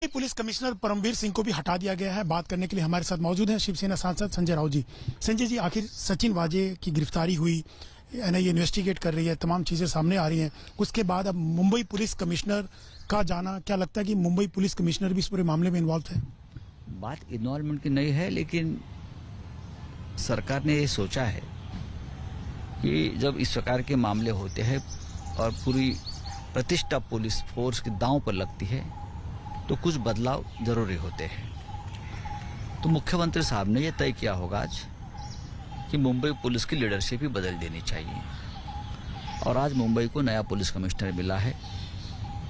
Police commissioner Paramvir Singh को भी हटा दिया गया है। बात करने के लिए हमारे साथ मौजूद हैं शिवसेना सांसद संजय राउत जी। संजय जी, आखिर सचिन वाजे की गिरफ्तारी हुई, एनआईए इन्वेस्टिगेट कर रही है, तमाम चीजें सामने आ रही हैं, उसके बाद अब मुंबई पुलिस कमिश्नर का जाना, क्या लगता है कि मुंबई पुलिस कमिश्नर भी इस पूरे मामले में इन्वॉल्व है? बात इन्वॉल्वमेंट की नहीं है, लेकिन सरकार ने ये सोचा है कि जब इस प्रकार के मामले होते हैं और पूरी प्रतिष्ठा पुलिस फोर्स के दांव पर लगती है तो कुछ बदलाव जरूरी होते हैं। तो मुख्यमंत्री साहब ने यह तय किया होगा आज कि मुंबई पुलिस की लीडरशिप ही बदल देनी चाहिए, और आज मुंबई को नया पुलिस कमिश्नर मिला है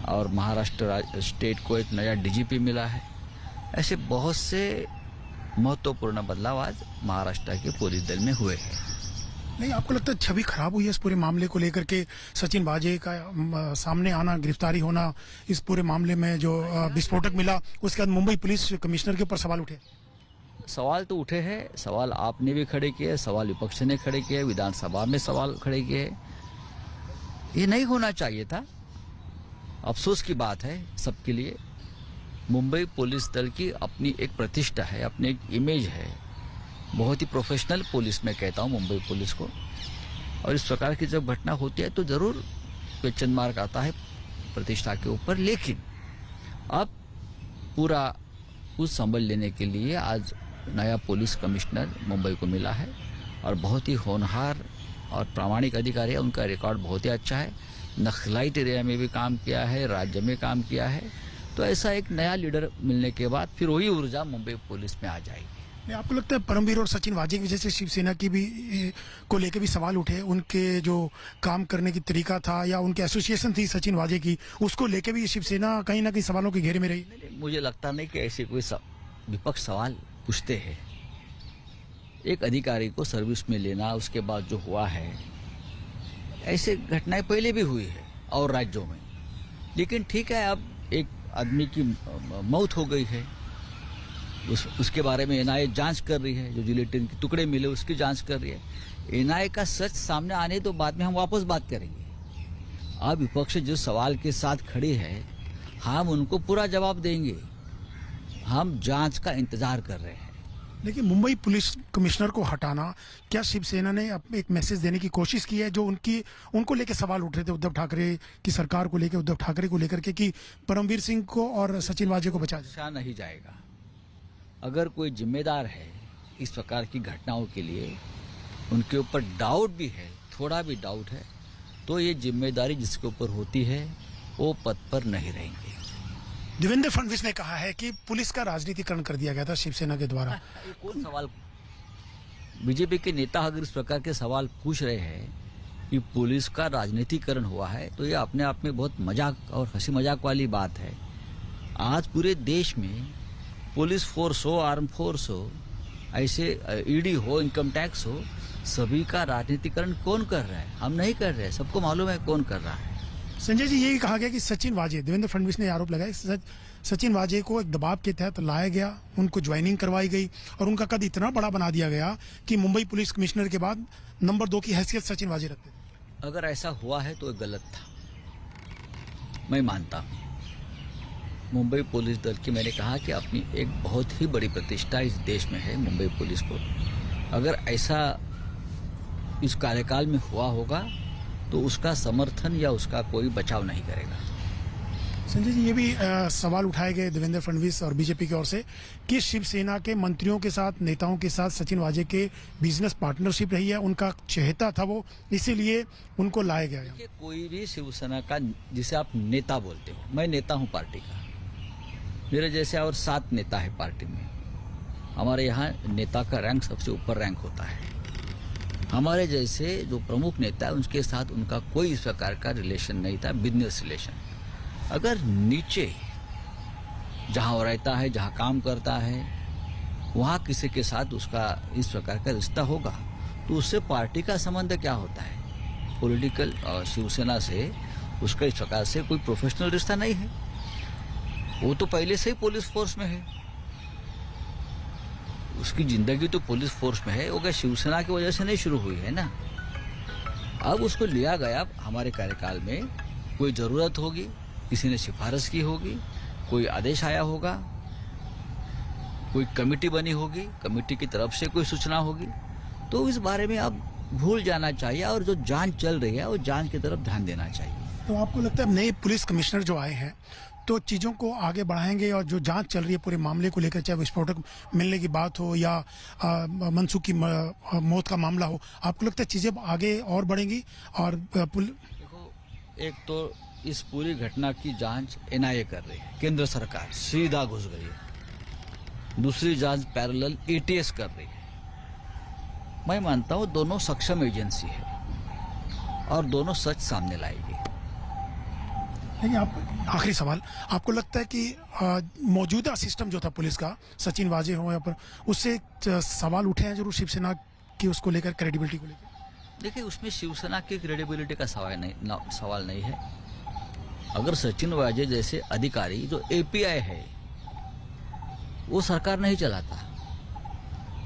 और महाराष्ट्र स्टेट को एक नया डीजीपी मिला है। ऐसे बहुत से महत्वपूर्ण बदलाव आज महाराष्ट्र के पुलिस दल में हुए हैं। नहीं, आपको लगता है छवि खराब हुई है इस पूरे मामले को लेकर के? सचिन वाजे का सामने आना, गिरफ्तारी होना, इस पूरे मामले में जो विस्फोटक मिला, उसके बाद मुंबई पुलिस कमिश्नर के ऊपर सवाल उठे। सवाल तो उठे हैं, सवाल आपने भी खड़े किए, सवाल विपक्ष ने खड़े किए, विधानसभा में सवाल खड़े किए। ये नहीं होना चाहिए था। अफसोस की बात है सबके लिए। मुंबई पुलिस दल की अपनी एक प्रतिष्ठा है, अपनी एक इमेज है, बहुत ही प्रोफेशनल पुलिस मैं कहता हूं मुंबई पुलिस को। और इस प्रकार की जब घटना होती है तो जरूर क्वेश्चन मार्क आता है प्रतिष्ठा के ऊपर, लेकिन अब पूरा कुछ संभल लेने के लिए आज नया पुलिस कमिश्नर मुंबई को मिला है और बहुत ही होनहार और प्रामाणिक अधिकारी है। उनका रिकॉर्ड बहुत ही अच्छा है, नक्सलाइट एरिया में भी काम किया है, राज्य में काम किया है। तो ऐसा एक नया लीडर मिलने के बाद फिर वही ऊर्जा मुंबई पुलिस में आ जाएगी। आपको लगता है परमवीर और सचिन वाजे की वजह से शिवसेना की भी को लेकर भी सवाल उठे? उनके जो काम करने की तरीका था या उनकी एसोसिएशन थी सचिन वाजे की, उसको लेकर भी शिवसेना कहीं ना कहीं सवालों के घेरे में रही? मुझे लगता नहीं कि ऐसे कोई विपक्ष सवाल पूछते हैं। एक अधिकारी को सर्विस में लेना, उसके बाद जो हुआ है, ऐसे घटनाएं पहले भी हुई है और राज्यों में। लेकिन ठीक है, अब एक आदमी की मौत हो गई है, उसके बारे में एनआईए जांच कर रही है। जो जिलेटिन के टुकड़े मिले उसकी जांच कर रही है। एनआईए का सच सामने आने तो बाद में हम वापस बात करेंगे। अब विपक्ष जो सवाल के साथ खड़ी है, हम उनको पूरा जवाब देंगे। हम जांच का इंतजार कर रहे हैं। लेकिन मुंबई पुलिस कमिश्नर को हटाना, क्या शिवसेना ने एक मैसेज देने की कोशिश की है? जो उनको लेकर सवाल उठ रहे थे उद्धव ठाकरे की सरकार को लेकर, उद्धव ठाकरे को लेकर के, कि परमवीर सिंह को और सचिन वाजे को बचा नहीं जाएगा। अगर कोई जिम्मेदार है इस प्रकार की घटनाओं के लिए, उनके ऊपर डाउट भी है, थोड़ा भी डाउट है, तो ये जिम्मेदारी जिसके ऊपर होती है वो पद पर नहीं रहेंगे। देवेंद्र फडणवीस ने कहा है कि पुलिस का राजनीतिकरण कर दिया गया था शिवसेना के द्वारा। ये कौन सवाल? बीजेपी के नेता अगर इस प्रकार के सवाल पूछ रहे हैं कि पुलिस का राजनीतिकरण हुआ है, तो ये अपने आप में बहुत मजाक और हंसी मजाक वाली बात है। आज पूरे देश में पुलिस फोर्स हो, आर्म फोर्स हो, ऐसे ईडी हो, इनकम टैक्स हो, सभी का राजनीतिकरण कौन कर रहा है? हम नहीं कर रहे, सबको मालूम है कौन कर रहा है। संजय जी, यही कहा गया कि सचिन वाजे, देवेंद्र फडणवीस ने आरोप लगाया, सचिन वाजे को एक दबाव के तहत लाया गया, उनको ज्वाइनिंग करवाई गई और उनका कद इतना बड़ा बना दिया गया कि मुंबई पुलिस कमिश्नर के बाद नंबर 2 की हैसियत सचिन वाजे रखते थे। अगर ऐसा हुआ है तो गलत था, मैं मानता हूं। मुंबई पुलिस दल की मैंने कहा कि अपनी एक बहुत ही बड़ी प्रतिष्ठा इस देश में है मुंबई पुलिस को। अगर ऐसा इस कार्यकाल में हुआ होगा तो उसका समर्थन या उसका कोई बचाव नहीं करेगा। संजय जी, ये भी सवाल उठाए गए देवेंद्र फडणवीस और बीजेपी की ओर से कि शिवसेना के मंत्रियों के साथ, नेताओं के साथ सचिन वाजे के बिजनेस पार्टनरशिप रही है, उनका चहेता था वो, इसीलिए उनको लाया गया। कोई भी शिवसेना का, जिसे आप नेता बोलते हो, मैं नेता हूं पार्टी का, मेरे जैसे और 7 नेता है पार्टी में। हमारे यहाँ नेता का रैंक सबसे ऊपर रैंक होता है। हमारे जैसे जो प्रमुख नेता है उनके साथ उनका कोई इस प्रकार का रिलेशन नहीं था, बिजनेस रिलेशन। अगर नीचे जहां वो रहता है, जहां काम करता है, वहां किसी के साथ उसका इस प्रकार का रिश्ता होगा तो उससे पार्टी का संबंध क्या होता है? पॉलिटिकल शिवसेना से उसका इस प्रकार से कोई प्रोफेशनल रिश्ता नहीं है। वो तो पहले से ही पुलिस फोर्स में है, उसकी जिंदगी तो पुलिस फोर्स में है। वो क्या शिवसेना की वजह से नहीं शुरू हुई है ना? अब उसको लिया गया हमारे कार्यकाल में, कोई जरूरत होगी, किसी ने सिफारिश की होगी, कोई आदेश आया होगा, कोई कमेटी बनी होगी, कमेटी की तरफ से कोई सूचना होगी, तो इस बारे में अब भूल जाना चाहिए और जो जांच चल रही है वो जांच की तरफ ध्यान देना चाहिए। तो आपको लगता है नए पुलिस कमिश्नर जो आए हैं तो चीजों को आगे बढ़ाएंगे और जो जांच चल रही है पूरे मामले को लेकर, चाहे विस्फोटक मिलने की बात हो या मनसुख की मौत का मामला हो, आपको लगता है चीजें आगे और बढ़ेंगी? और देखो, एक तो इस पूरी घटना की जांच एनआईए कर रही है, केंद्र सरकार सीधा घुस गई है। दूसरी जांच पैरेलल एटीएस कर रही है। मैं मानता हूं दोनों सक्षम एजेंसी है और दोनों सच सामने लाएगी। लेकिन आप, आखिरी सवाल, आपको लगता है कि मौजूदा सिस्टम जो था पुलिस का, सचिन वाजे हो या पर, उससे सवाल उठे हैं जरूर शिवसेना की उसको लेकर, क्रेडिबिलिटी को लेकर? देखिए, उसमें शिवसेना की क्रेडिबिलिटी का सवाल नहीं है। अगर सचिन वाजे जैसे अधिकारी, जो एपीआई है, वो सरकार नहीं चलाता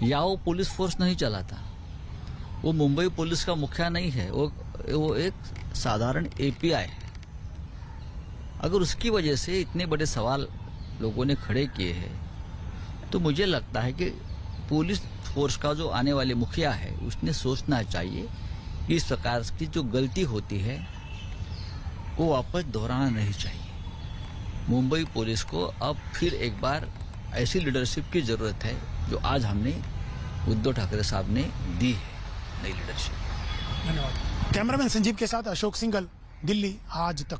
या वो पुलिस फोर्स नहीं चलाता, वो मुंबई पुलिस का मुखिया नहीं है, वो एक साधारण एपीआई है। अगर उसकी वजह से इतने बड़े सवाल लोगों ने खड़े किए हैं, तो मुझे लगता है कि पुलिस फोर्स का जो आने वाले मुखिया है उसने सोचना चाहिए कि इस प्रकार की जो गलती होती है वो वापस दोहराना नहीं चाहिए। मुंबई पुलिस को अब फिर एक बार ऐसी लीडरशिप की जरूरत है जो आज हमने उद्धव ठाकरे साहब ने दी है, नई लीडरशिप। धन्यवाद। कैमरामैन संजीव के साथ अशोक सिंघल, दिल्ली आज तक।